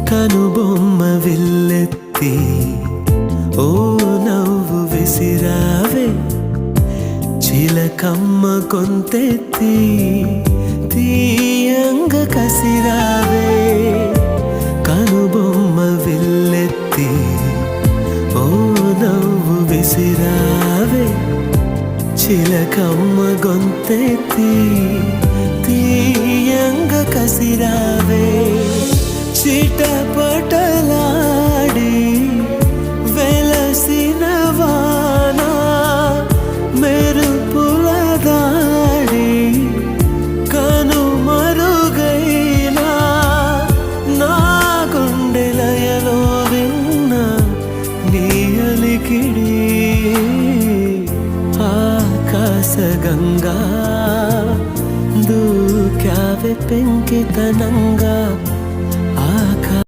కనుబొమ్మ విల్లెత్తి ఓ నవ్వు విసిరావే చిలకమ్మ కొంతెత్తి తీయంగ కసిరావే కనుబొమ్మ విల్లెత్తి ఓ నవ్వు విసిరావే చిలకమ్మ గొంతెత్తి తీయంగ కసిరావే చిటపటలాడి వెలసిన వాన మెరుపుల దాడి కనుమరుగైనా నా గుండెలయలో విన్న నీ అలికిడి ఆకాశగంగా దూకావె పెంకితనంగా